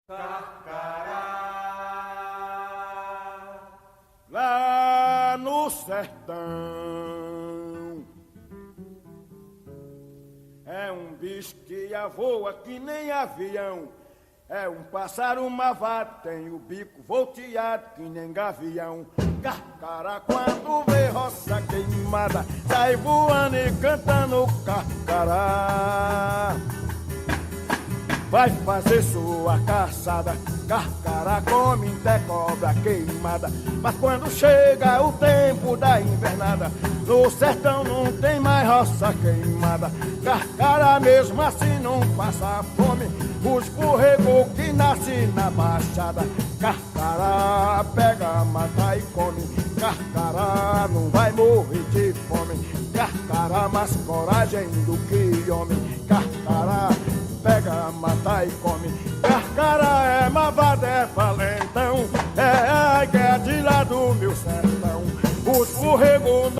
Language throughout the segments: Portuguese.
Carcará, lá no sertão, é um bicho que voa que nem avião, é um pássaro malvado, tem o bico volteado que nem gavião. Carcará, quando vê roça queimada, sai voando e cantando carcará. Vai fazer sua caçada, carcará come até cobra queimada. Mas quando chega o tempo da invernada, no sertão não tem mais roça queimada. Carcará mesmo assim não passa fome, o escorregou que nasce na baixada. Carcará pega, mata e come, carcará não vai morrer de fome. Carcará mais coragem do que homem, carcará pega, mata e come. Carcará é malvado, é valentão, é a guerra de lá do meu sertão. O escorregou.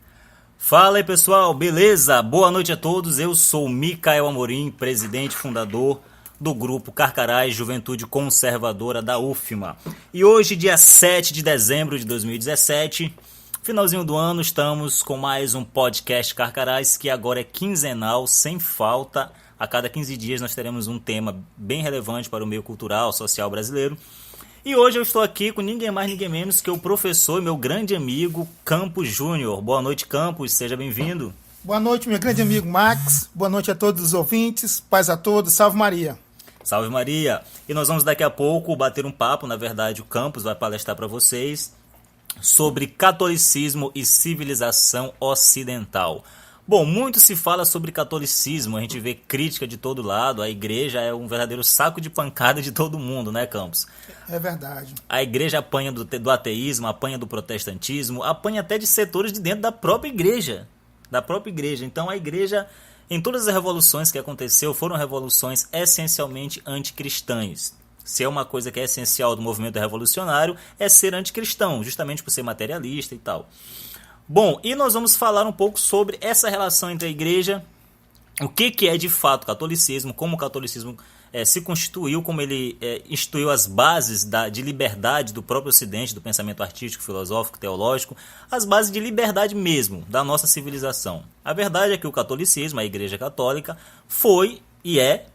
Fala aí pessoal, beleza? Boa noite a todos, eu sou Micael Amorim, presidente fundador do grupo Carcará e Juventude Conservadora da UFMA. E hoje, dia 7 de dezembro de 2017, finalzinho do ano, estamos com mais um podcast Carcarás, que agora é quinzenal, sem falta. A cada 15 dias nós teremos um tema bem relevante para o meio cultural, social brasileiro. E hoje eu estou aqui com ninguém mais, ninguém menos que o professor e meu grande amigo Campos Júnior. Boa noite, Campos, seja bem-vindo. Boa noite, meu grande amigo Max. Boa noite a todos os ouvintes. Paz a todos. Salve Maria. Salve Maria. E nós vamos daqui a pouco bater um papo, na verdade o Campos vai palestrar para vocês sobre catolicismo e civilização ocidental. Bom, muito se fala sobre catolicismo, a gente vê crítica de todo lado, a igreja é um verdadeiro saco de pancada de todo mundo, né, Campos? É verdade. A igreja apanha do ateísmo, apanha do protestantismo, apanha até de setores de dentro da própria igreja. Então a igreja, em todas as revoluções que aconteceu, foram revoluções essencialmente anticristãs. Se é uma coisa que é essencial do movimento revolucionário, é ser anticristão, justamente por ser materialista e tal. Bom, e nós vamos falar um pouco sobre essa relação entre a igreja, o que é de fato o catolicismo, como o catolicismo se constituiu, como ele instituiu as bases de liberdade do próprio Ocidente, do pensamento artístico, filosófico, teológico, as bases de liberdade mesmo da nossa civilização. A verdade é que o catolicismo, a igreja católica, foi e é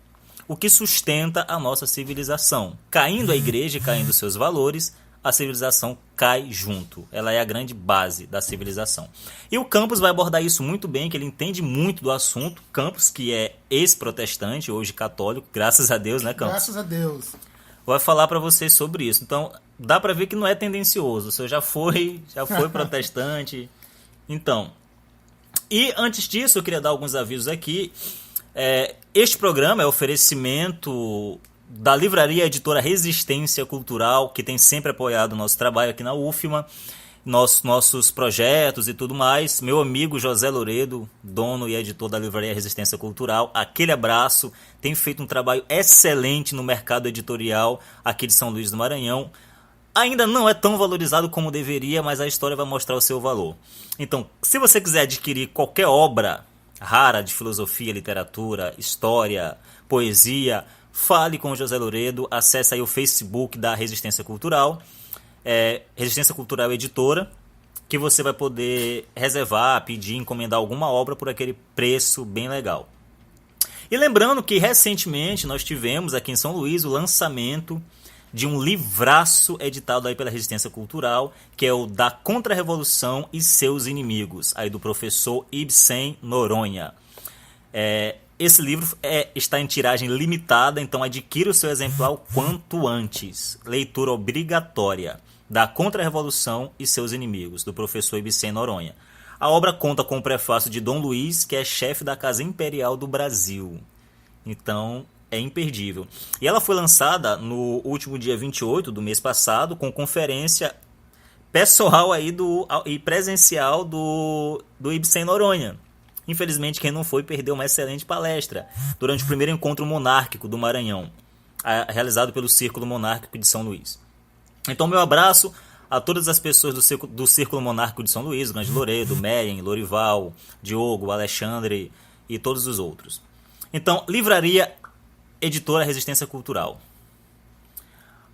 o que sustenta a nossa civilização. Caindo a igreja e caindo seus valores, a civilização cai junto. Ela é a grande base da civilização. E o Campos vai abordar isso muito bem, que ele entende muito do assunto. Campos, que é ex-protestante, hoje católico, graças a Deus, né, Campos? Graças a Deus. Vai falar para vocês sobre isso. Então, dá para ver que não é tendencioso. O senhor já foi protestante. Então, e antes disso, eu queria dar alguns avisos aqui. Este programa é oferecimento da livraria editora Resistência Cultural, que tem sempre apoiado o nosso trabalho aqui na UFMA, nossos projetos e tudo mais. Meu amigo José Loredo, dono e editor da livraria Resistência Cultural, aquele abraço, tem feito um trabalho excelente no mercado editorial aqui de São Luís do Maranhão. Ainda não é tão valorizado como deveria, mas a história vai mostrar o seu valor. Então, se você quiser adquirir qualquer obra rara de filosofia, literatura, história, poesia, fale com o José Loredo, acesse aí o Facebook da Resistência Cultural, Resistência Cultural Editora, que você vai poder reservar, pedir, encomendar alguma obra por aquele preço bem legal. E lembrando que recentemente nós tivemos aqui em São Luís o lançamento de um livraço editado aí pela Resistência Cultural, que é o Da Contra-Revolução e Seus Inimigos, aí do professor Ibsen Noronha. Esse livro está em tiragem limitada, então adquira o seu exemplar o quanto antes. Leitura obrigatória. Da Contra-Revolução e Seus Inimigos, do professor Ibsen Noronha. A obra conta com o prefácio de Dom Luiz, que é chefe da Casa Imperial do Brasil. Então, é imperdível. E ela foi lançada no último dia 28 do mês passado, com conferência pessoal aí e presencial do Ibsen Noronha. Infelizmente, quem não foi perdeu uma excelente palestra durante o primeiro encontro monárquico do Maranhão, realizado pelo Círculo Monárquico de São Luís. Então, meu abraço a todas as pessoas do Círculo Monárquico de São Luís, Grande Loredo, Meyen, Lorival, Diogo, Alexandre e todos os outros. Então, livraria editora Resistência Cultural.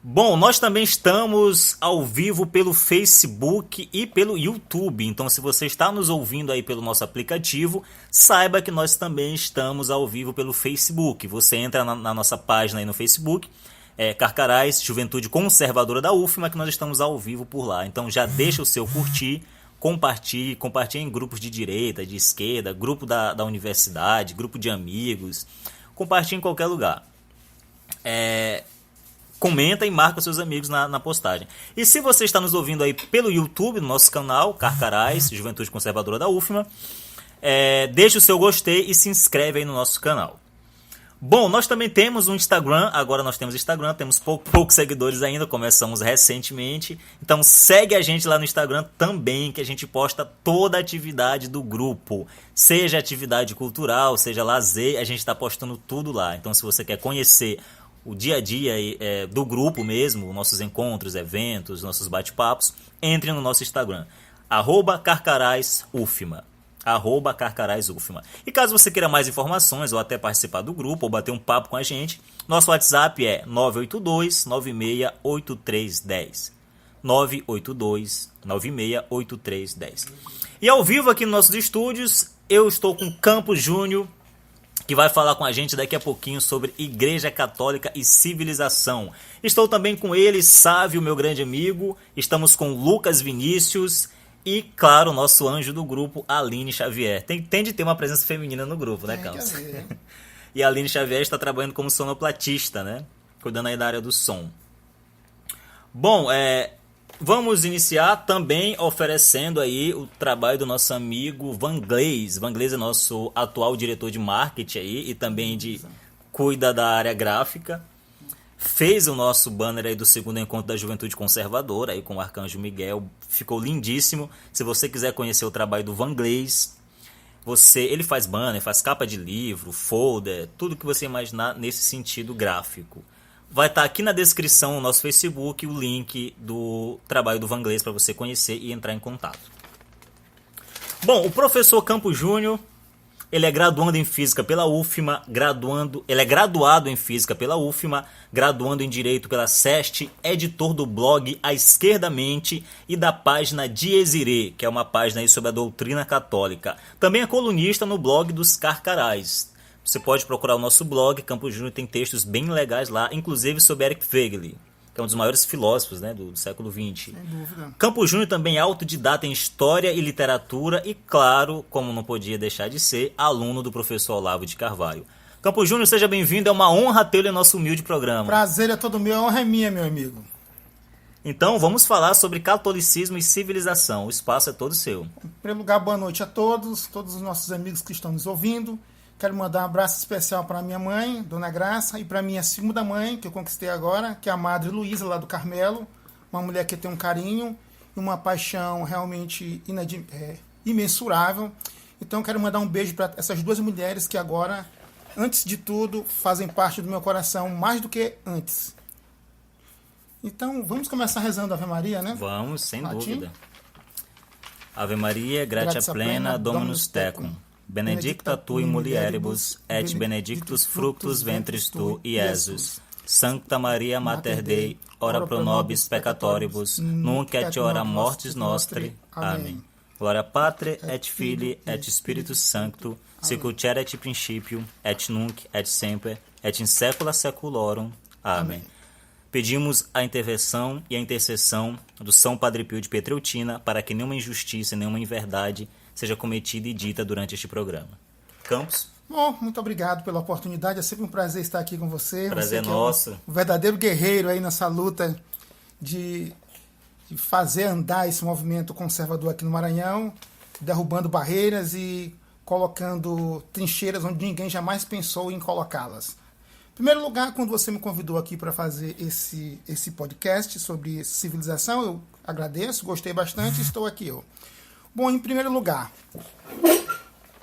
Bom, nós também estamos ao vivo pelo Facebook e pelo YouTube. Então, se você está nos ouvindo aí pelo nosso aplicativo, saiba que nós também estamos ao vivo pelo Facebook. Você entra na nossa página aí no Facebook, Carcarás, Juventude Conservadora da UFMA, que nós estamos ao vivo por lá. Então, já deixa o seu curtir, compartilhe em grupos de direita, de esquerda, grupo da universidade, grupo de amigos. Compartilhe em qualquer lugar. Comenta e marca seus amigos na postagem. E se você está nos ouvindo aí pelo YouTube, no nosso canal, Carcarás, Juventude Conservadora da UFMA, deixe o seu gostei e se inscreve aí no nosso canal. Bom, nós também temos um Instagram, agora nós temos Instagram, temos poucos seguidores ainda, começamos recentemente. Então segue a gente lá no Instagram também, que a gente posta toda a atividade do grupo. Seja atividade cultural, seja lazer, a gente está postando tudo lá. Então se você quer conhecer o dia a dia do grupo mesmo, nossos encontros, eventos, nossos bate-papos, entre no nosso Instagram, @carcarásufma, @carcarásufma. E caso você queira mais informações ou até participar do grupo ou bater um papo com a gente, nosso WhatsApp é 982-968310, 982-968310. E ao vivo aqui nos nossos estúdios, eu estou com Campos Júnior, que vai falar com a gente daqui a pouquinho sobre Igreja Católica e civilização. Estou também com ele, Sávio, meu grande amigo. Estamos com Lucas Vinícius e, claro, nosso anjo do grupo, Aline Xavier. Tem de ter uma presença feminina no grupo, né, Carlos? E a Aline Xavier está trabalhando como sonoplatista, né? Cuidando aí da área do som. Bom, vamos iniciar também oferecendo aí o trabalho do nosso amigo Vanglês. Vanglês é nosso atual diretor de marketing aí e também cuida da área gráfica. Fez o nosso banner aí do segundo encontro da Juventude Conservadora aí com o Arcanjo Miguel. Ficou lindíssimo. Se você quiser conhecer o trabalho do Vanglês, ele faz banner, faz capa de livro, folder, tudo que você imaginar nesse sentido gráfico. Vai estar aqui na descrição no nosso Facebook o link do trabalho do Vanglês para você conhecer e entrar em contato. Bom, o professor Campos Júnior, ele é graduando em Física pela UFMA, ele é graduado em Física pela UFMA, graduando em Direito pela SEST, editor do blog A Esquerdamente e da página Diezirê, que é uma página aí sobre a doutrina católica. Também é colunista no blog dos Carcarás. Você pode procurar o nosso blog, Campos Júnior tem textos bem legais lá, inclusive sobre Eric Feigley, que é um dos maiores filósofos, né, do século XX. Sem dúvida. Campos Júnior também é autodidata em História e Literatura e, claro, como não podia deixar de ser, aluno do professor Olavo de Carvalho. Campos Júnior, seja bem-vindo, é uma honra tê-lo em nosso humilde programa. Prazer é todo meu, a honra é minha, meu amigo. Então, vamos falar sobre catolicismo e civilização. O espaço é todo seu. Em primeiro lugar, boa noite a todos os nossos amigos que estão nos ouvindo. Quero mandar um abraço especial para minha mãe, Dona Graça, e para minha segunda mãe, que eu conquistei agora, que é a Madre Luísa, lá do Carmelo. Uma mulher que tem um carinho e uma paixão realmente imensurável. Então, quero mandar um beijo para essas duas mulheres que agora, antes de tudo, fazem parte do meu coração mais do que antes. Então, vamos começar rezando a Ave Maria, né? Vamos, sem Latim. dúvida. Ave Maria, gratia plena, Dominus tecum. Benedicta tu in mulieribus, et benedictus fructus ventris tu, Iesus. Sancta Maria Mater Dei, ora pro nobis peccatoribus, nunc et hora mortis nostri. Amém. Gloria Patri, et Filii, et Spiritus Sancto, sicut erat et principio, et nunc, et semper, et in saecula saeculorum. Amém. Pedimos a intervenção e a intercessão do São Padre Pio de Pietreutina para que nenhuma injustiça, nenhuma inverdade seja cometida e dita durante este programa. Campos? Bom, muito obrigado pela oportunidade. É sempre um prazer estar aqui com você. Prazer você nosso. É um verdadeiro guerreiro aí nessa luta de fazer andar esse movimento conservador aqui no Maranhão, derrubando barreiras e colocando trincheiras onde ninguém jamais pensou em colocá-las. Em primeiro lugar, quando você me convidou aqui para fazer esse podcast sobre civilização, eu agradeço, gostei bastante e estou aqui. Bom, em primeiro lugar,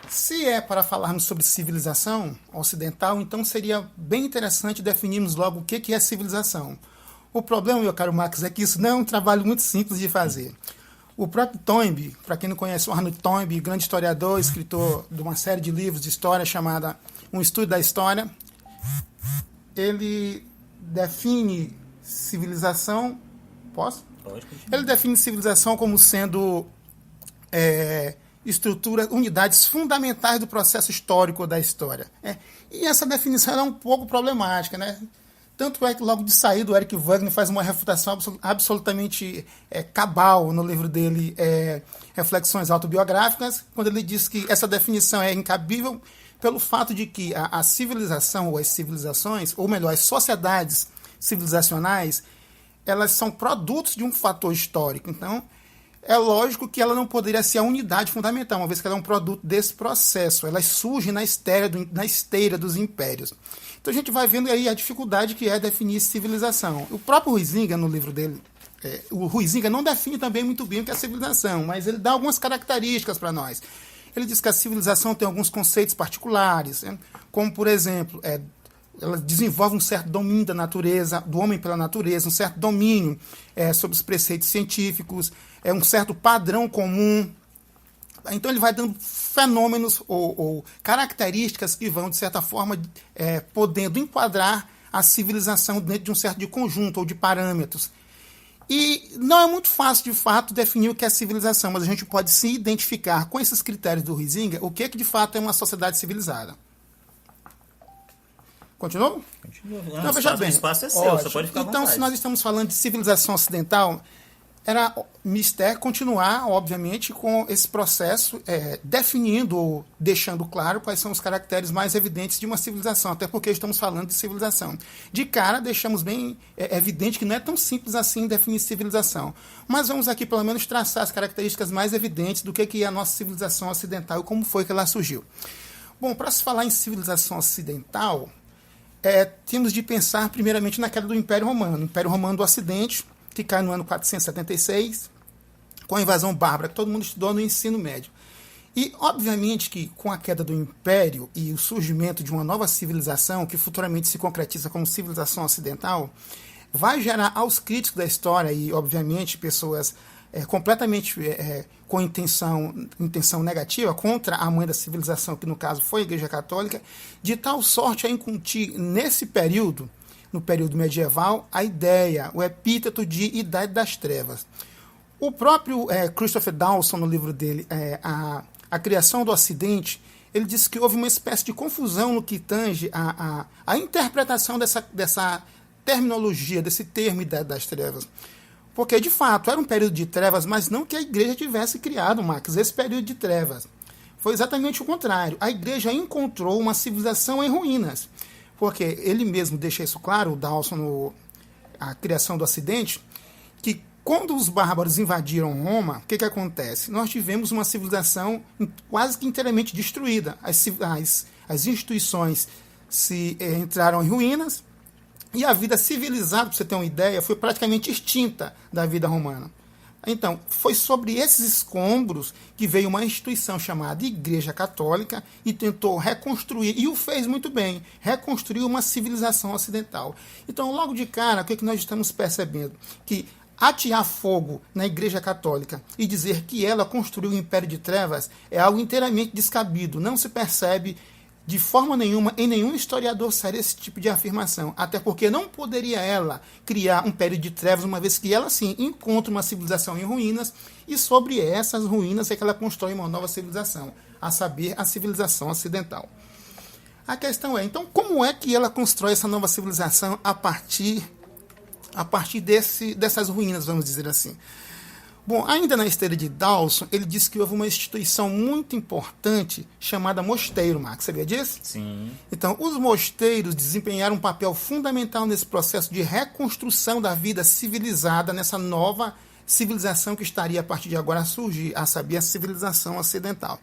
se é para falarmos sobre civilização ocidental, então seria bem interessante definirmos logo o que é civilização. O problema, meu caro Max, é que isso não é um trabalho muito simples de fazer. O próprio Toynbee, para quem não conhece o Arnold Toynbee, grande historiador, escritor de uma série de livros de história chamada Um Estudo da História, ele define civilização... Posso? Pode continuar. Ele define civilização como sendo estrutura, unidades fundamentais do processo histórico da história. E essa definição é um pouco problemática, né? Tanto é que logo de saída o Eric Wagner faz uma refutação absolutamente cabal no livro dele, Reflexões Autobiográficas, quando ele diz que essa definição é incabível pelo fato de que a civilização ou as civilizações, ou melhor, as sociedades civilizacionais, elas são produtos de um fator histórico. Então, é lógico que ela não poderia ser a unidade fundamental, uma vez que ela é um produto desse processo. Elas surgem na esteira dos impérios. Então, a gente vai vendo aí a dificuldade que é definir civilização. O próprio Huizinga, no livro dele, o Huizinga não define também muito bem o que é civilização, mas ele dá algumas características para nós. Ele diz que a civilização tem alguns conceitos particulares, como, por exemplo, ela desenvolve um certo domínio da natureza, do homem pela natureza, um certo domínio sobre os preceitos científicos, um certo padrão comum. Então ele vai dando fenômenos ou características que vão, de certa forma, podendo enquadrar a civilização dentro de um certo conjunto ou de parâmetros. E não é muito fácil, de fato, definir o que é civilização, mas a gente pode se identificar com esses critérios do Huizinga o que de fato é uma sociedade civilizada. Continua? Continua. Então, veja bem. O espaço é seu, Ótimo. você pode ficar à Então, vontade. se nós estamos falando de civilização ocidental, era mistério continuar, obviamente, com esse processo, definindo ou deixando claro quais são os caracteres mais evidentes de uma civilização, até porque estamos falando de civilização. De cara, deixamos bem evidente que não é tão simples assim definir civilização. Mas vamos aqui, pelo menos, traçar as características mais evidentes do que é a nossa civilização ocidental e como foi que ela surgiu. Bom, para se falar em civilização ocidental, temos de pensar primeiramente na queda do Império Romano. O Império Romano do Ocidente, que cai no ano 476, com a invasão bárbara, que todo mundo estudou no ensino médio. E, obviamente, que com a queda do Império e o surgimento de uma nova civilização, que futuramente se concretiza como civilização ocidental, vai gerar aos críticos da história e, obviamente, pessoas completamente com intenção negativa contra a mãe da civilização, que no caso foi a Igreja Católica, de tal sorte a incutir nesse período, no período medieval, a ideia, o epíteto de Idade das Trevas. O próprio Christopher Dawson, no livro dele, A Criação do Ocidente, ele disse que houve uma espécie de confusão no que tange a interpretação dessa terminologia, desse termo Idade das Trevas. Porque, de fato, era um período de trevas, mas não que a igreja tivesse criado, Max, esse período de trevas. Foi exatamente o contrário. A igreja encontrou uma civilização em ruínas. Porque ele mesmo deixa isso claro, o Dawson, A Criação do Ocidente, que quando os bárbaros invadiram Roma, o que acontece? Nós tivemos uma civilização quase que inteiramente destruída. As instituições entraram em ruínas, e a vida civilizada, para você ter uma ideia, foi praticamente extinta da vida romana. Então, foi sobre esses escombros que veio uma instituição chamada Igreja Católica e tentou reconstruir, e o fez muito bem, reconstruir uma civilização ocidental. Então, logo de cara, o que nós estamos percebendo? Que atear fogo na Igreja Católica e dizer que ela construiu o Império de Trevas é algo inteiramente descabido. Não se percebe de forma nenhuma, em nenhum historiador sério, esse tipo de afirmação. Até porque não poderia ela criar um período de trevas, uma vez que ela, sim, encontra uma civilização em ruínas, e sobre essas ruínas é que ela constrói uma nova civilização, a saber, a civilização ocidental. A questão é, então, como é que ela constrói essa nova civilização a partir dessas ruínas, vamos dizer assim? Bom, ainda na esteira de Dawson, ele disse que houve uma instituição muito importante chamada mosteiro, Max. Sabia disso? Sim. Então, os mosteiros desempenharam um papel fundamental nesse processo de reconstrução da vida civilizada, nessa nova civilização que estaria a partir de agora a surgir, a saber, a civilização ocidental.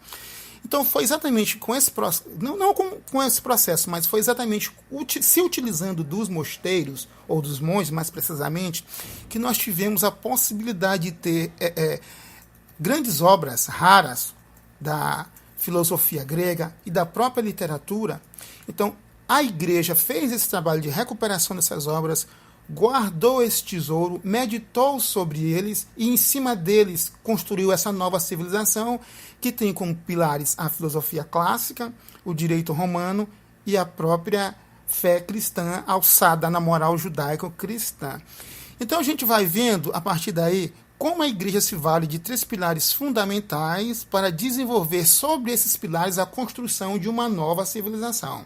Então, foi exatamente com esse processo, não com esse processo, mas foi exatamente se utilizando dos mosteiros, ou dos monges, mais precisamente, que nós tivemos a possibilidade de ter grandes obras raras da filosofia grega e da própria literatura. Então, a igreja fez esse trabalho de recuperação dessas obras, guardou esse tesouro, meditou sobre eles e em cima deles construiu essa nova civilização que tem como pilares a filosofia clássica, o direito romano e a própria fé cristã alçada na moral judaico-cristã. Então a gente vai vendo, a partir daí, como a igreja se vale de 3 pilares fundamentais para desenvolver sobre esses pilares a construção de uma nova civilização.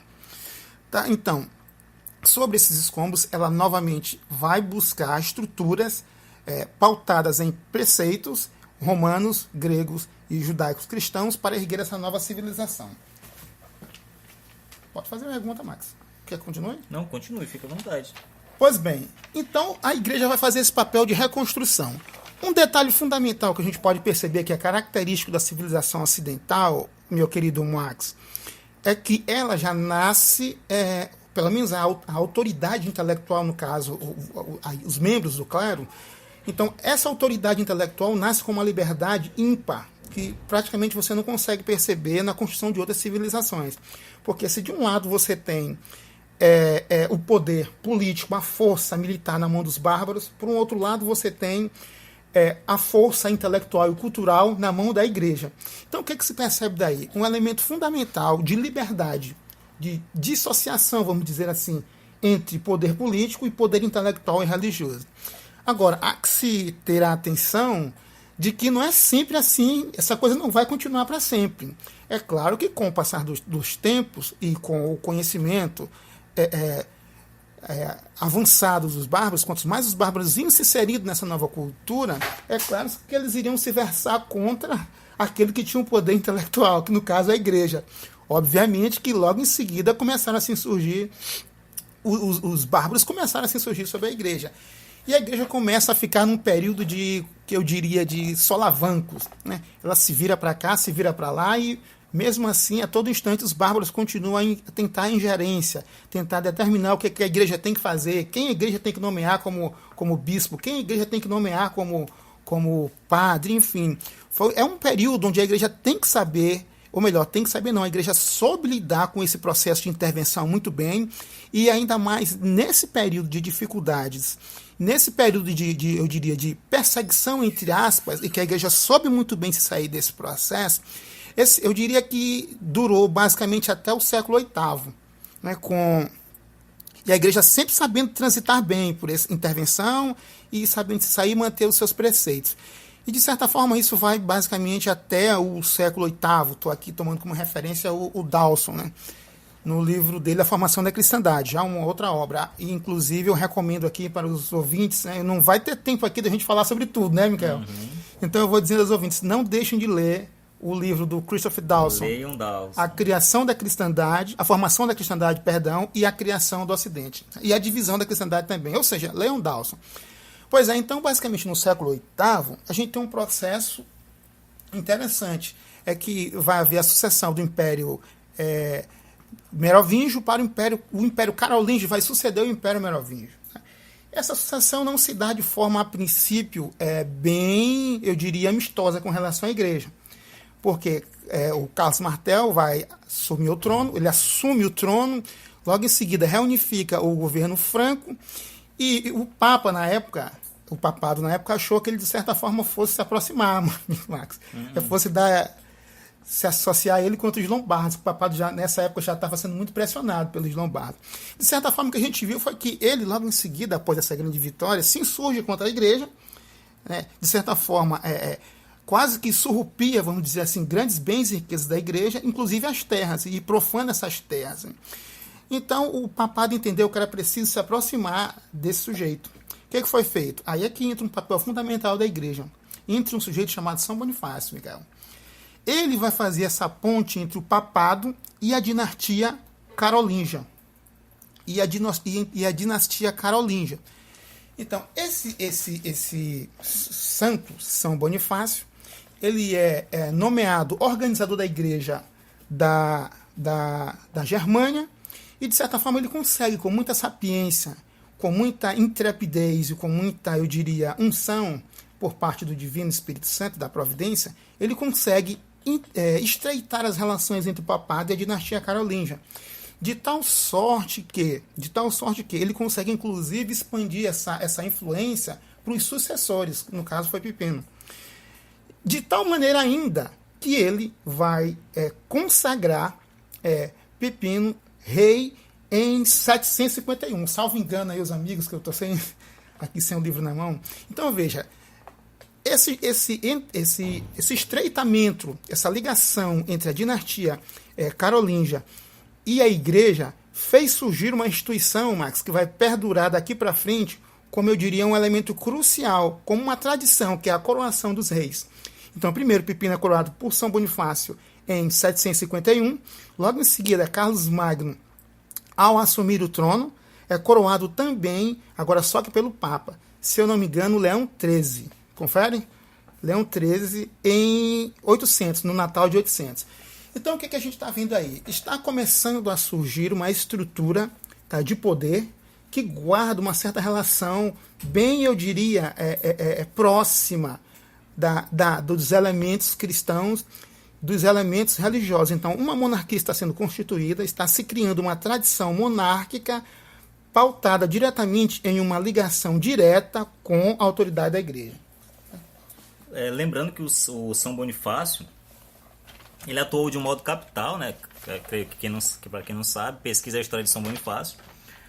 Tá? Então, sobre esses escombros, ela novamente vai buscar estruturas pautadas em preceitos romanos, gregos e judaicos cristãos para erguer essa nova civilização. Pode fazer uma pergunta, Max. Quer que continue? Não, continue, fica à vontade. Pois bem, então a igreja vai fazer esse papel de reconstrução. Um detalhe fundamental que a gente pode perceber que é característico da civilização ocidental, meu querido Max, é que ela já nasce, pelo menos a autoridade intelectual, no caso, os membros do clero. Então, essa autoridade intelectual nasce com uma liberdade ímpar, que praticamente você não consegue perceber na construção de outras civilizações. Porque se de um lado você tem o poder político, a força militar na mão dos bárbaros, por um outro lado você tem a força intelectual e cultural na mão da igreja. Então o que se percebe daí? Um elemento fundamental de liberdade, de dissociação, vamos dizer assim, entre poder político e poder intelectual e religioso. Agora, há que se ter a atenção de que não é sempre assim, essa coisa não vai continuar para sempre. É claro que com o passar dos tempos e com o conhecimento avançados dos bárbaros, quanto mais os bárbaros iam se inseridos nessa nova cultura, é claro que eles iriam se versar contra aquele que tinha um poder intelectual, que no caso é a igreja. Obviamente que logo em seguida começaram a se insurgir, os bárbaros começaram a se insurgir sobre a igreja. E a igreja começa a ficar num período que eu diria de solavancos, né? Ela se vira para cá, se vira para lá e mesmo assim, a todo instante, os bárbaros continuam a tentar a ingerência, tentar determinar o que a igreja tem que fazer, quem a igreja tem que nomear como bispo, quem a igreja tem que nomear como padre, enfim. É um período onde a igreja tem que saber, ou melhor, tem que saber não, a igreja soube lidar com esse processo de intervenção muito bem, e ainda mais nesse período de dificuldades, nesse período eu diria, de perseguição, entre aspas, e que a igreja soube muito bem se sair desse processo. Eu diria que durou basicamente até o século VIII, né, e a igreja sempre sabendo transitar bem por essa intervenção e sabendo se sair e manter os seus preceitos. E, de certa forma, isso vai basicamente até o século VIII. Estou aqui tomando como referência o Dawson, né, no livro dele, A Formação da Cristandade, já uma outra obra. E, inclusive, eu recomendo aqui para os ouvintes, né, não vai ter tempo aqui da gente falar sobre tudo, né, Michael? Uhum. Então, eu vou dizendo aos ouvintes, não deixem de ler o livro do Christopher Dawson, A Criação da Cristandade, A Formação da Cristandade, e a Criação do Ocidente. E a Divisão da Cristandade também. Ou seja, leiam Dawson. Pois é, então, basicamente, no século VIII, a gente tem um processo interessante. É que vai haver a sucessão do Império Merovingio para o Império Carolíngio, vai suceder o Império Merovingio. Essa sucessão não se dá de forma, a princípio, bem, eu diria, amistosa com relação à igreja. Porque o Carlos Martel vai assumir o trono, ele assume o trono, logo em seguida reunifica o governo franco, e o Papa, na época, o papado na época achou que ele, de certa forma, fosse se aproximar, Max, fosse se associar a ele contra os lombardos. O papado já, nessa época, já estava sendo muito pressionado pelos lombardos. De certa forma, o que a gente viu foi que ele, logo em seguida, após essa grande vitória, se insurge contra a igreja, né? De certa forma, quase que surrupia, vamos dizer assim, grandes bens e riquezas da igreja, inclusive as terras, e profana essas terras. Então, o papado entendeu que era preciso se aproximar desse sujeito. O que foi feito? Aí é que entra um papel fundamental da igreja. Entra um sujeito chamado São Bonifácio, Miguel. Ele vai fazer essa ponte entre o papado e a dinastia carolíngia. E a dinastia carolíngia. Então, esse santo, São Bonifácio, ele é nomeado organizador da igreja da Germânia, e, de certa forma, ele consegue, com muita sapiência, com muita intrepidez e com muita, eu diria, unção por parte do Divino Espírito Santo, da Providência, ele consegue estreitar as relações entre o papado e a dinastia carolíngia. De tal sorte que ele consegue, inclusive, expandir essa influência para os sucessores, no caso foi Pipino. De tal maneira ainda que ele vai consagrar Pipino rei em 751. Salvo engano aí os amigos, que eu estou aqui sem o livro na mão. Então veja, esse estreitamento, essa ligação entre a dinastia carolíngia e a igreja fez surgir uma instituição, Max, que vai perdurar daqui para frente, como eu diria, um elemento crucial, como uma tradição, que é a coroação dos reis. Então, primeiro, Pipino é coroado por São Bonifácio em 751. Logo em seguida, Carlos Magno, ao assumir o trono, é coroado também, agora só que pelo Papa. Se eu não me engano, Leão XIII. Confere? Leão XIII em 800, no Natal de 800. Então, o que a gente está vendo aí? Está começando a surgir uma estrutura, tá, de poder que guarda uma certa relação bem, eu diria, próxima dos elementos cristãos, dos elementos religiosos. Então, uma monarquia está sendo constituída, está se criando uma tradição monárquica pautada diretamente em uma ligação direta com a autoridade da igreja. Lembrando que o São Bonifácio, ele atuou de um modo capital, né? Creio que para quem não sabe, pesquisa a história de São Bonifácio,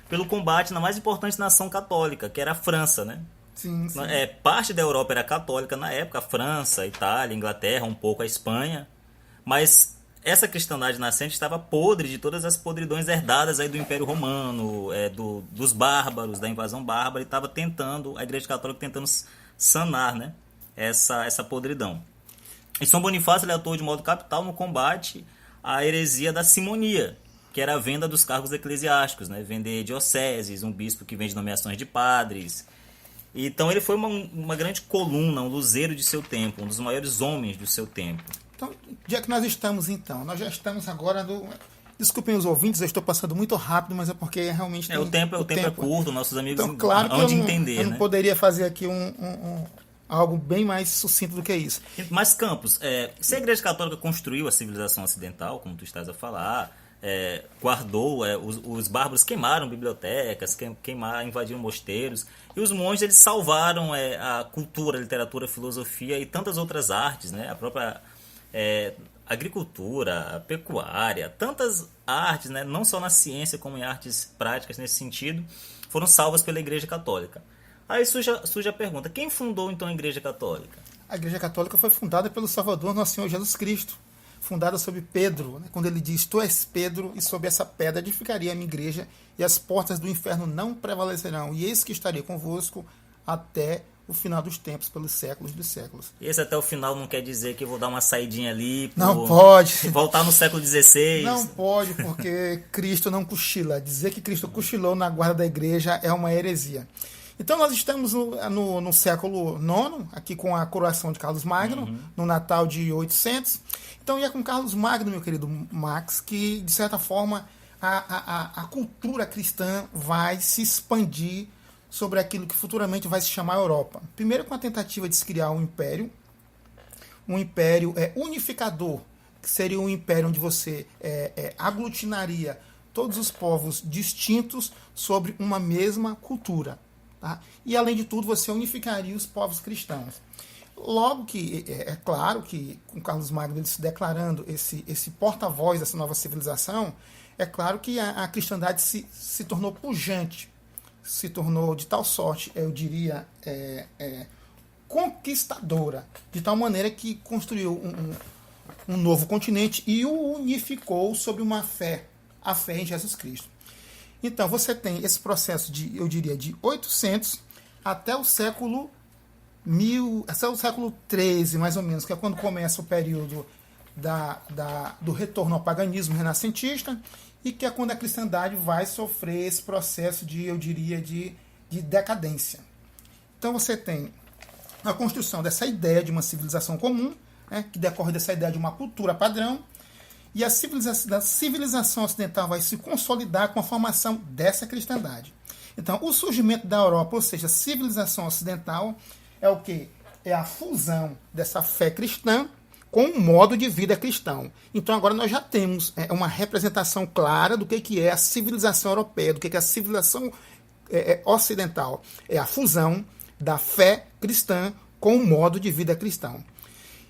pelo combate na mais importante nação católica, que era a França, né? Sim. Parte da Europa era católica na época, a França, a Itália, a Inglaterra, um pouco a Espanha, mas essa cristandade nascente estava podre de todas as podridões herdadas aí do Império Romano, dos bárbaros, da invasão bárbara, e estava a Igreja Católica tentando sanar, né, essa podridão. E São Bonifácio, ele atuou de modo capital no combate à heresia da simonia, que era a venda dos cargos eclesiásticos, né? Vender dioceses, um bispo que vende nomeações de padres. Então ele foi uma grande coluna, um luzeiro de seu tempo, um dos maiores homens do seu tempo. Então, onde é que nós estamos então? Nós já estamos agora Desculpem os ouvintes, eu estou passando muito rápido, mas é porque realmente... O tempo é curto, nossos amigos então, claro que entender, eu não poderia fazer aqui algo bem mais sucinto do que isso. Mas, Campos, se a Igreja Católica construiu a civilização ocidental, como tu estás a falar... guardou, os bárbaros queimaram bibliotecas, invadiram mosteiros, e os monges eles salvaram a cultura, a literatura, a filosofia e tantas outras artes, né? A própria agricultura, a pecuária, tantas artes, né? Não só na ciência como em artes práticas nesse sentido, foram salvas pela Igreja Católica. Aí surge a pergunta, quem fundou então a Igreja Católica? A Igreja Católica foi fundada pelo Salvador, nosso Senhor Jesus Cristo, fundada sobre Pedro, né? Quando ele diz, tu és Pedro, e sobre essa pedra edificaria a minha igreja, e as portas do inferno não prevalecerão, e eis que estarei convosco até o final dos tempos, pelos séculos dos séculos. E esse até o final não quer dizer que eu vou dar uma saidinha ali, não pode voltar no século XVI. Não pode, porque Cristo não cochila. Dizer que Cristo cochilou na guarda da igreja é uma heresia. Então nós estamos no século IX, aqui com a coroação de Carlos Magno, no Natal de 800. Então é com Carlos Magno, meu querido Max, que de certa forma a cultura cristã vai se expandir sobre aquilo que futuramente vai se chamar Europa. Primeiro com a tentativa de se criar um império unificador, que seria um império onde você aglutinaria todos os povos distintos sobre uma mesma cultura. Tá? E, além de tudo, você unificaria os povos cristãos. Logo que, é claro que, com Carlos Magno ele se declarando esse porta-voz dessa nova civilização, é claro que a cristandade se tornou pujante, se tornou de tal sorte, eu diria, conquistadora, de tal maneira que construiu um novo continente e o unificou sob uma fé, a fé em Jesus Cristo. Então, você tem esse processo eu diria, de 800 até o século 13, mais ou menos, que é quando começa o período do retorno ao paganismo renascentista, e que é quando a cristandade vai sofrer esse processo eu diria, de decadência. Então, você tem a construção dessa ideia de uma civilização comum, né, que decorre dessa ideia de uma cultura padrão, e a civilização ocidental vai se consolidar com a formação dessa cristandade. Então, o surgimento da Europa, ou seja, a civilização ocidental, é o quê? É a fusão dessa fé cristã com um modo de vida cristão. Então, agora nós já temos uma representação clara do que é a civilização europeia, do que é a civilização ocidental. É a fusão da fé cristã com o modo de vida cristão.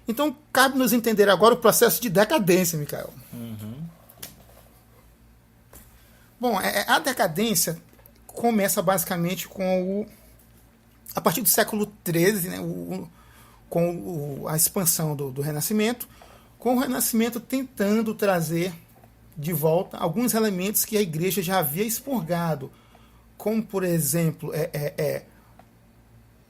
Então, cabe nos entender agora o processo de decadência, Micael. Bom, a decadência começa basicamente a partir do século XIII, né, com a expansão do Renascimento, com o Renascimento tentando trazer de volta alguns elementos que a igreja já havia expurgado, como, por exemplo,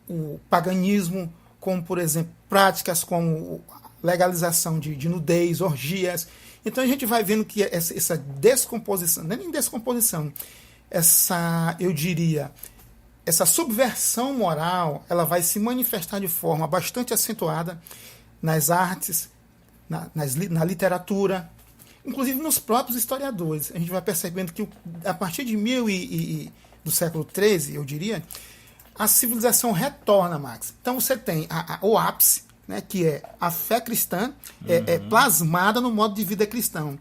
o paganismo, como, por exemplo, práticas como legalização de nudez, orgias. Então a gente vai vendo que essa descomposição, não é nem descomposição, eu diria, essa subversão moral, ela vai se manifestar de forma bastante acentuada nas artes, na literatura, inclusive nos próprios historiadores. A gente vai percebendo que a partir de do século XIII, eu diria, a civilização retorna, Max. Então você tem o ápice, né, que é a fé cristã, é plasmada no modo de vida cristão,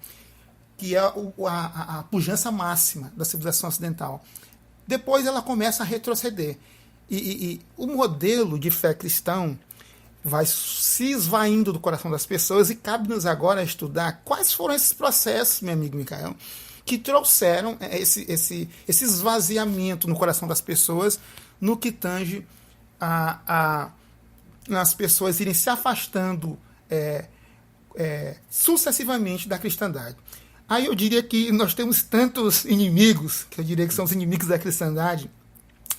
que é a pujança máxima da civilização ocidental. Depois ela começa a retroceder. E o modelo de fé cristão vai se esvaindo do coração das pessoas, e cabe-nos agora estudar quais foram esses processos, meu amigo Micael, que trouxeram esse esvaziamento no coração das pessoas, no que tange as pessoas irem se afastando sucessivamente da cristandade. Aí eu diria que nós temos tantos inimigos, que eu diria que são os inimigos da cristandade.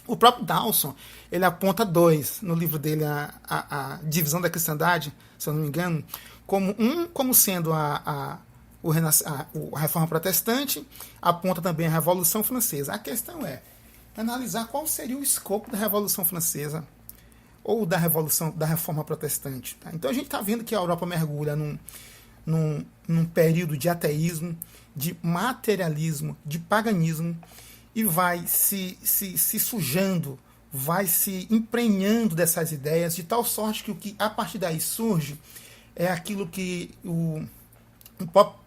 O próprio Dawson, ele aponta 2 no livro dele, a divisão da cristandade, se eu não me engano, como sendo a Reforma Protestante, aponta também a Revolução Francesa. A questão é analisar qual seria o escopo da Revolução Francesa ou da Reforma Protestante. Tá? Então a gente está vendo que a Europa mergulha num período de ateísmo, de materialismo, de paganismo, e vai se sujando, vai se emprenhando dessas ideias, de tal sorte que o que a partir daí surge é aquilo que o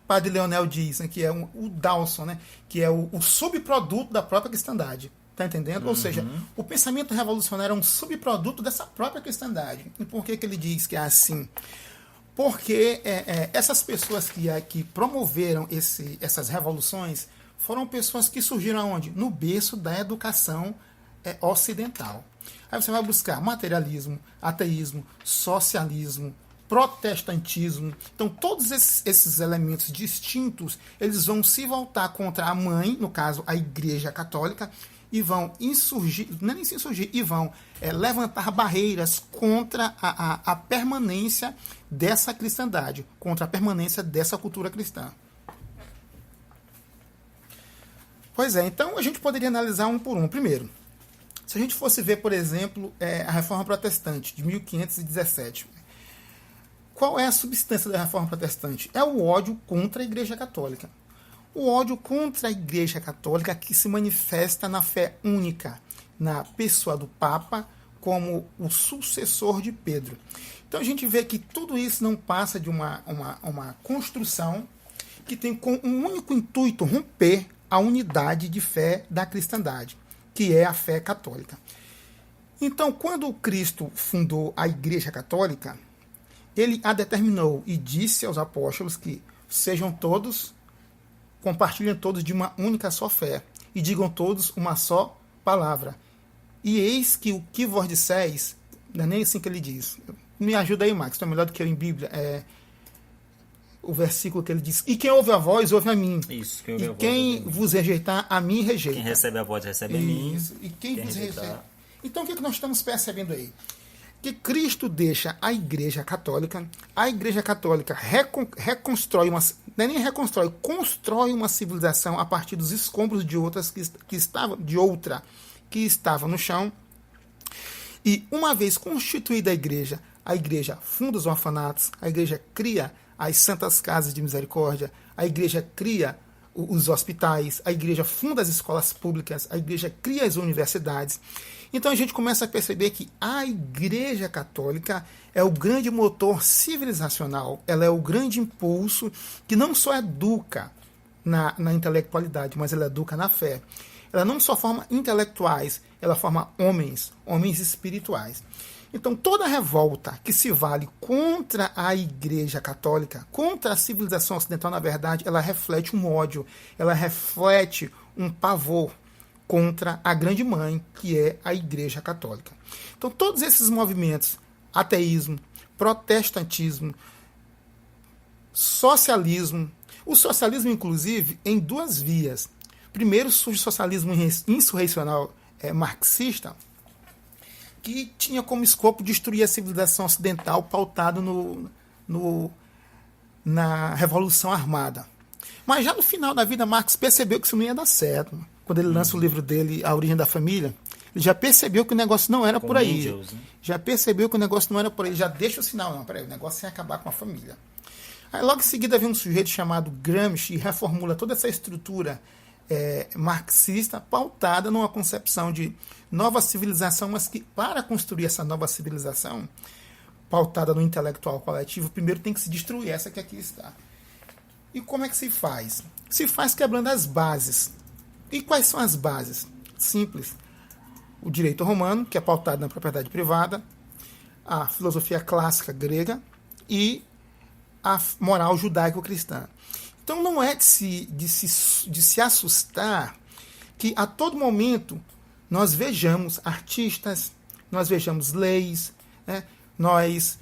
padre Leonel diz, né, que é o Dawson, né, que é o subproduto da própria cristandade. Está entendendo? Ou seja, o pensamento revolucionário é um subproduto dessa própria cristandade. E por que ele diz que é assim? Porque essas pessoas que promoveram essas revoluções foram pessoas que surgiram aonde? No berço da educação ocidental. Aí você vai buscar materialismo, ateísmo, socialismo, protestantismo. Então, todos esses elementos distintos, eles vão se voltar contra a mãe, no caso, a Igreja Católica, e vão insurgir, não é nem se insurgir, e vão levantar barreiras contra a permanência dessa cristandade, contra a permanência dessa cultura cristã. Pois é, então a gente poderia analisar um por um. Primeiro, se a gente fosse ver, por exemplo, a Reforma Protestante de 1517, qual é a substância da Reforma Protestante? É o ódio contra a Igreja Católica. O ódio contra a Igreja Católica que se manifesta na fé única, na pessoa do Papa como o sucessor de Pedro. Então a gente vê que tudo isso não passa de uma construção que tem como um único intuito romper a unidade de fé da cristandade, que é a fé católica. Então, quando Cristo fundou a Igreja Católica, ele a determinou e disse aos apóstolos que compartilhem todos de uma única só fé, e digam todos uma só palavra. E eis que o que vos disseis, não é nem assim que ele diz. Me ajuda aí, Max, tu é melhor do que eu em Bíblia. O versículo que ele diz: e quem ouve a voz, ouve a mim. Isso, quem vos rejeitar, a mim rejeita. Quem recebe a voz, recebe a mim. E quem vos rejeita. Então, o que nós estamos percebendo aí? Que Cristo deixa a Igreja Católica reconstrói não é nem reconstrói, constrói uma civilização a partir dos escombros de outra que estava no chão. E uma vez constituída a Igreja funda os orfanatos, a Igreja cria as santas casas de misericórdia, a Igreja cria os hospitais, a Igreja funda as escolas públicas, a Igreja cria as universidades. Então a gente começa a perceber que a Igreja Católica é o grande motor civilizacional, ela é o grande impulso que não só educa na intelectualidade, mas ela educa na fé. Ela não só forma intelectuais, ela forma homens espirituais. Então toda revolta que se vale contra a Igreja Católica, contra a civilização ocidental, na verdade, ela reflete um ódio, ela reflete um pavor contra a grande mãe, que é a Igreja Católica. Então, todos esses movimentos, ateísmo, protestantismo, socialismo, o socialismo, inclusive, em duas vias. Primeiro surge o socialismo insurrecional marxista, que tinha como escopo destruir a civilização ocidental pautado na Revolução Armada. Mas já no final da vida, Marx percebeu que isso não ia dar certo. Quando ele lança o livro dele, A Origem da Família, ele já percebeu que o negócio não era por aí. Angels, né? Já percebeu que o negócio não era por aí. Já deixa o sinal, não, peraí, o negócio é acabar com a família. Aí logo em seguida vem um sujeito chamado Gramsci e reformula toda essa estrutura marxista pautada numa concepção de nova civilização, mas que para construir essa nova civilização pautada no intelectual coletivo, primeiro tem que se destruir essa que aqui está. E como é que se faz? Se faz quebrando as bases. E quais são as bases? Simples. O direito romano, que é pautado na propriedade privada, a filosofia clássica grega e a moral judaico-cristã. Então não é de se assustar que a todo momento nós vejamos artistas, nós vejamos leis, né? Nós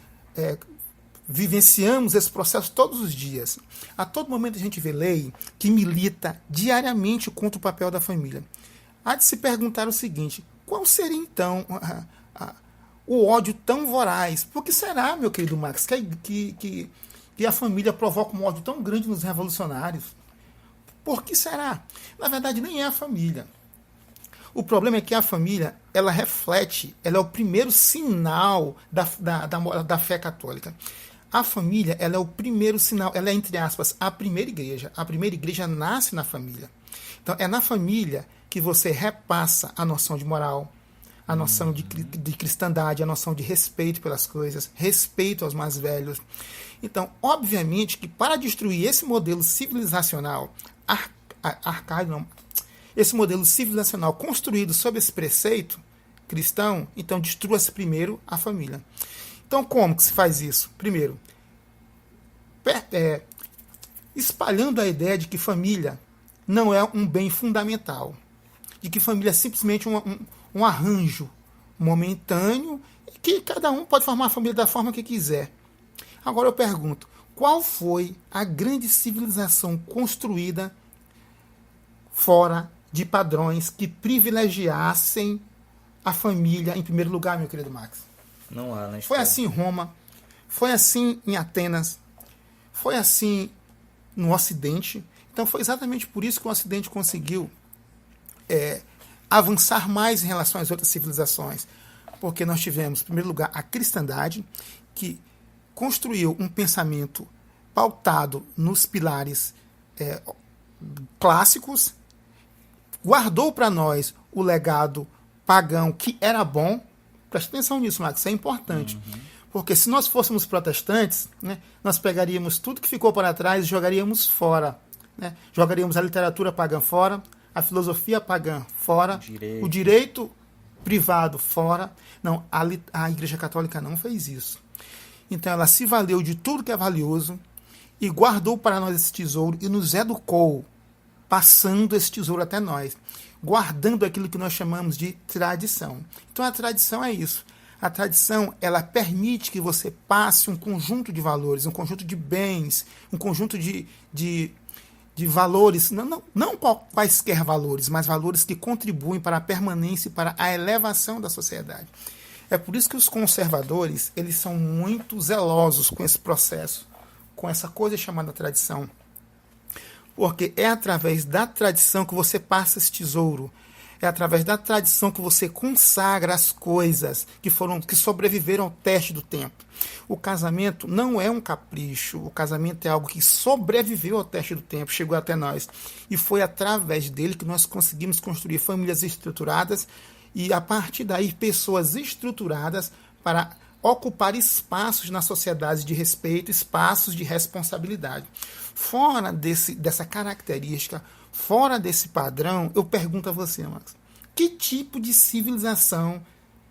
vivenciamos esse processo todos os dias. A todo momento a gente vê lei que milita diariamente contra o papel da família. Há de se perguntar o seguinte: qual seria então o ódio tão voraz? Por que será, meu querido Max, que a família provoca um ódio tão grande nos revolucionários? Por que será? Na verdade, nem é a família. O problema é que a família, ela reflete, ela é o primeiro sinal da fé católica. A família, ela é o primeiro sinal, ela é, entre aspas, a primeira igreja. A primeira igreja nasce na família. Então, é na família que você repassa a noção de moral, a noção de cristandade, a noção de respeito pelas coisas, respeito aos mais velhos. Então, obviamente que para destruir esse modelo civilizacional arcaico, não, esse modelo civilizacional construído sob esse preceito cristão, então destrua-se primeiro a família. Então, como que se faz isso? Primeiro, espalhando a ideia de que família não é um bem fundamental, de que família é simplesmente um arranjo momentâneo e que cada um pode formar a família da forma que quiser. Agora eu pergunto, qual foi a grande civilização construída fora de padrões que privilegiassem a família em primeiro lugar, meu querido Max? Não há, né? Foi assim em Roma, foi assim em Atenas, foi assim no Ocidente. Então foi exatamente por isso que o Ocidente conseguiu avançar mais em relação às outras civilizações. Porque nós tivemos, em primeiro lugar, a cristandade, que construiu um pensamento pautado nos pilares clássicos, guardou para nós o legado pagão que era bom. Preste atenção nisso, Max, isso é importante. Porque se nós fôssemos protestantes, né, nós pegaríamos tudo que ficou para trás e jogaríamos fora. Né? Jogaríamos a literatura pagã fora, a filosofia pagã fora, o direito privado fora. Não, a Igreja Católica não fez isso. Então ela se valeu de tudo que é valioso e guardou para nós esse tesouro e nos educou, passando esse tesouro até nós, guardando aquilo que nós chamamos de tradição. Então a tradição é isso. A tradição, ela permite que você passe um conjunto de valores, um conjunto de bens, um conjunto de valores, não quaisquer valores, mas valores que contribuem para a permanência e para a elevação da sociedade. É por isso que os conservadores, eles são muito zelosos com esse processo, com essa coisa chamada tradição. Porque é através da tradição que você passa esse tesouro. É através da tradição que você consagra as coisas que sobreviveram ao teste do tempo. O casamento não é um capricho. O casamento é algo que sobreviveu ao teste do tempo, chegou até nós. E foi através dele que nós conseguimos construir famílias estruturadas e, a partir daí, pessoas estruturadas para ocupar espaços na sociedade de respeito, espaços de responsabilidade. Fora dessa característica, fora desse padrão, eu pergunto a você, Max, que tipo de civilização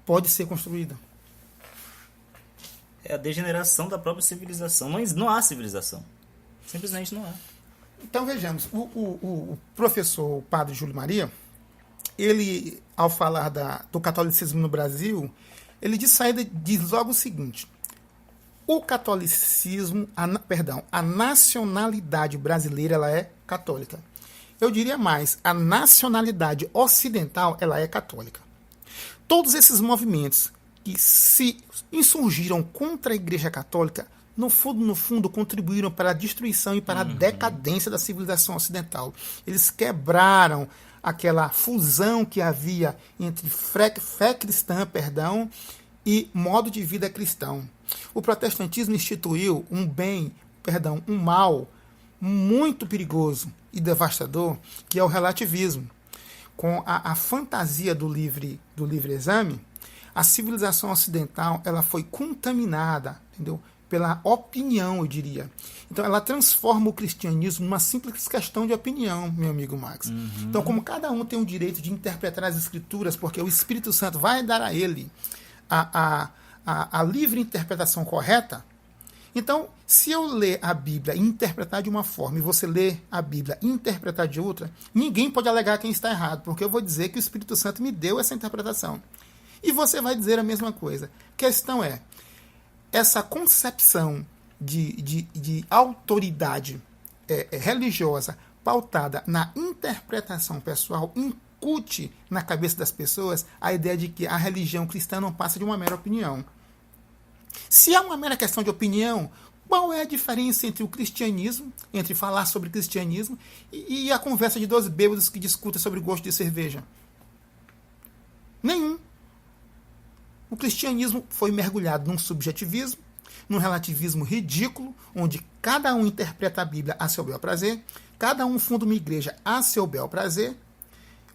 pode ser construída? É a degeneração da própria civilização. Não há civilização. Simplesmente não há. Então, vejamos, o professor, o padre Júlio Maria, ele, ao falar do catolicismo no Brasil, ele de saída diz logo o seguinte: o catolicismo, a nacionalidade brasileira, ela é católica. Eu diria mais, a nacionalidade ocidental, ela é católica. Todos esses movimentos que se insurgiram contra a Igreja Católica, no fundo, contribuíram para a destruição e para a decadência da civilização ocidental. Eles quebraram aquela fusão que havia entre fé cristã, e modo de vida cristão. O protestantismo instituiu um mal muito perigoso e devastador, que é o relativismo. Com a fantasia do livre exame, a civilização ocidental ela foi contaminada, entendeu? Pela opinião, eu diria. Então, ela transforma o cristianismo numa simples questão de opinião, meu amigo Max. Então, como cada um tem o direito de interpretar as escrituras, porque o Espírito Santo vai dar a ele a livre interpretação correta, então, se eu ler a Bíblia e interpretar de uma forma, e você ler a Bíblia e interpretar de outra, ninguém pode alegar quem está errado, porque eu vou dizer que o Espírito Santo me deu essa interpretação. E você vai dizer a mesma coisa. A questão é, essa concepção de autoridade religiosa pautada na interpretação pessoal incute na cabeça das pessoas a ideia de que a religião cristã não passa de uma mera opinião. Se é uma mera questão de opinião, qual é a diferença entre o cristianismo, entre falar sobre cristianismo e a conversa de 2 bêbados que discutem sobre o gosto de cerveja? Nenhum. O cristianismo foi mergulhado num subjetivismo, num relativismo ridículo, onde cada um interpreta a Bíblia a seu bel prazer, cada um funda uma igreja a seu bel prazer.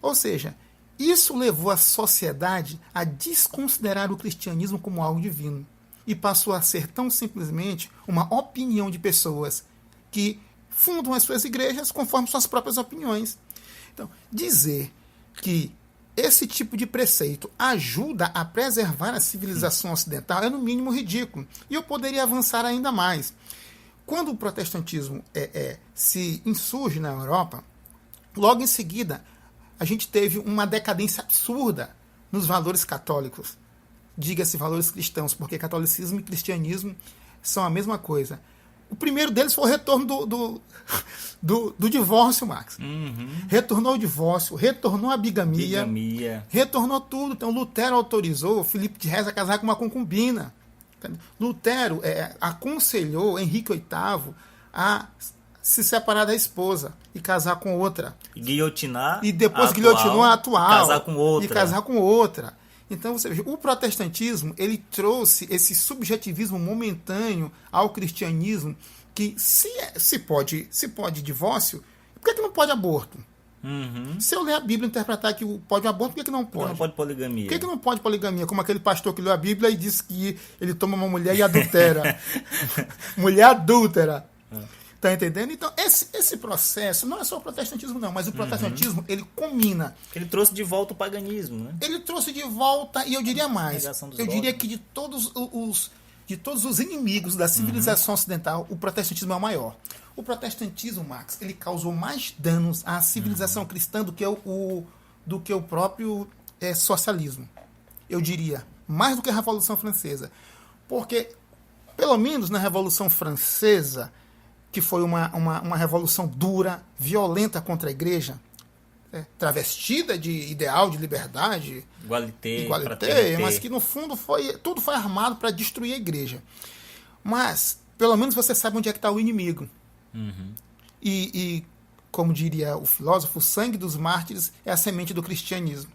Ou seja, isso levou a sociedade a desconsiderar o cristianismo como algo divino e passou a ser tão simplesmente uma opinião de pessoas que fundam as suas igrejas conforme suas próprias opiniões. Então, dizer que esse tipo de preceito ajuda a preservar a civilização ocidental é no mínimo ridículo. E eu poderia avançar ainda mais. Quando o protestantismo se insurge na Europa, logo em seguida a gente teve uma decadência absurda nos valores católicos. Diga-se valores cristãos, porque catolicismo e cristianismo são a mesma coisa. O primeiro deles foi o retorno do divórcio, Max. Retornou o divórcio, retornou a bigamia. Retornou tudo. Então, Lutero autorizou Filipe de Rez a casar com uma concubina. Lutero aconselhou Henrique VIII a se separar da esposa e casar com outra. Guilhotinar. E depois guilhotinou a atual. E casar com outra. Então, você veja, o protestantismo ele trouxe esse subjetivismo momentâneo ao cristianismo, que se pode divórcio, por que não pode aborto? Se eu ler a Bíblia e interpretar que pode aborto, por que não pode? Por que não pode poligamia? Por que não pode poligamia? Como aquele pastor que leu a Bíblia e disse que ele toma uma mulher e adultera. Mulher adúltera. Tá entendendo? Então, esse processo não é só o protestantismo, não, mas o protestantismo, ele combina. Ele trouxe de volta o paganismo, né? Ele trouxe de volta, e eu diria mais, eu diria que de todos os inimigos da civilização ocidental, o protestantismo é o maior. O protestantismo, Max, ele causou mais danos à civilização cristã do que o próprio socialismo. Eu diria, mais do que a Revolução Francesa. Porque, pelo menos na Revolução Francesa, que foi uma revolução dura, violenta contra a igreja, travestida de ideal de liberdade, igualité, mas que no fundo tudo foi armado para destruir a igreja. Mas, pelo menos você sabe onde é que está o inimigo. E, como diria o filósofo, o sangue dos mártires é a semente do cristianismo.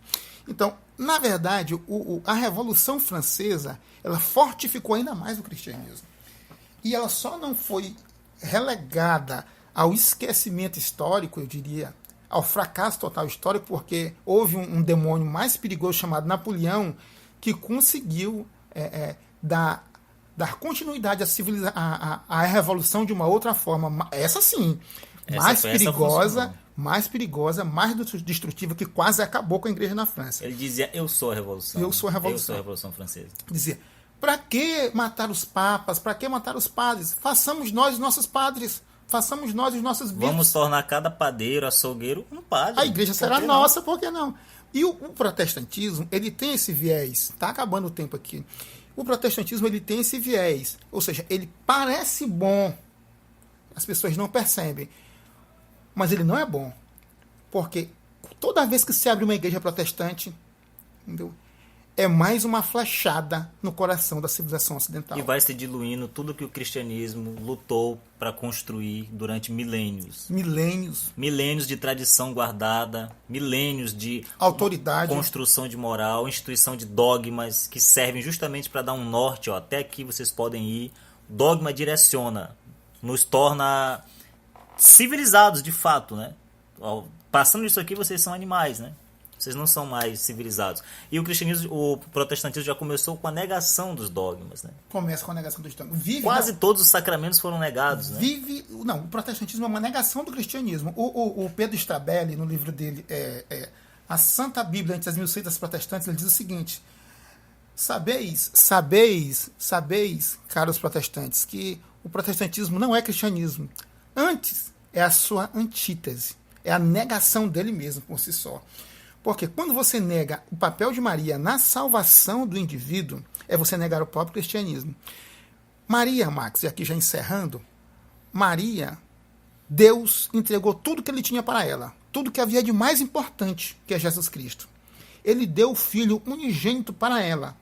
Então, na verdade, a Revolução Francesa, ela fortificou ainda mais o cristianismo. E ela só não foi relegada ao esquecimento histórico, eu diria, ao fracasso total histórico, porque houve um demônio mais perigoso chamado Napoleão, que conseguiu dar continuidade à revolução de uma outra forma, essa sim, mais perigosa, mais destrutiva, que quase acabou com a igreja na França. Ele dizia, eu sou a revolução. Eu sou a revolução. Eu sou a revolução francesa. Dizia, para que matar os papas? Para que matar os padres? Façamos nós os nossos padres. façamos nós os nossos bispos. Vamos tornar cada padeiro, açougueiro, um padre. A igreja será Por que não? nossa, por que não? E o protestantismo, ele tem esse viés. Está acabando o tempo aqui. O protestantismo, ele tem esse viés. Ou seja, ele parece bom. As pessoas não percebem. Mas ele não é bom. Porque toda vez que se abre uma igreja protestante, entendeu? É mais uma flechada no coração da civilização ocidental. E vai se diluindo tudo que o cristianismo lutou para construir durante milênios. Milênios. Milênios de tradição guardada, milênios de Autoridade. construção de moral, instituição de dogmas que servem justamente para dar um norte. Ó, até aqui vocês podem ir. O dogma direciona, nos torna civilizados de fato, né? Ó, passando isso aqui, vocês são animais, né? Vocês não são mais civilizados. E o cristianismo, o protestantismo já começou com a negação dos dogmas, né? Começa com a negação dos dogmas. Quase todos os sacramentos foram negados, né? Não, o protestantismo é uma negação do cristianismo. O Pedro Strabelli, no livro dele, A Santa Bíblia entre as Mil Seitas Protestantes, ele diz o seguinte: sabeis, caros protestantes, que o protestantismo não é cristianismo. Antes, é a sua antítese. É a negação dele mesmo por si só. Porque quando você nega o papel de Maria na salvação do indivíduo, é você negar o próprio cristianismo. Maria, Max, e aqui já encerrando, Maria, Deus entregou tudo que ele tinha para ela, tudo que havia de mais importante, que é Jesus Cristo. Ele deu o filho unigênito para ela,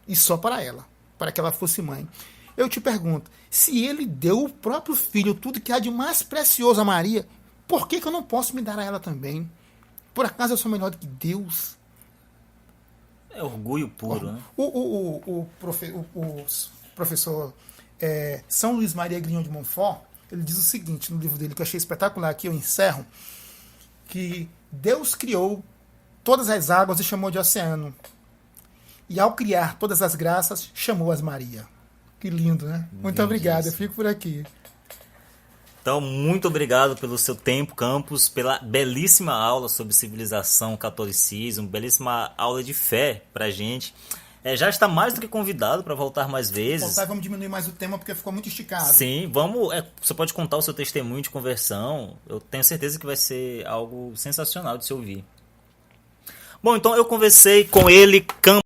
e só para ela, para que ela fosse mãe. Eu te pergunto, se ele deu o próprio filho, tudo que há de mais precioso a Maria, por que eu não posso me dar a ela também? Por acaso eu sou melhor do que Deus? É orgulho puro, né? O professor São Luís Maria Grignon de Montfort, ele diz o seguinte no livro dele, que eu achei espetacular, aqui eu encerro, que Deus criou todas as águas e chamou de oceano. E ao criar todas as graças, chamou-as Maria. Que lindo, né? Muito obrigado, eu fico por aqui. Então, muito obrigado pelo seu tempo, Campos, pela belíssima aula sobre civilização, catolicismo, belíssima aula de fé pra gente. Já está mais do que convidado para voltar mais vezes. Vamos diminuir mais o tema porque ficou muito esticado. Sim, vamos. Você pode contar o seu testemunho de conversão. Eu tenho certeza que vai ser algo sensacional de se ouvir. Bom, então eu conversei com ele, Campos.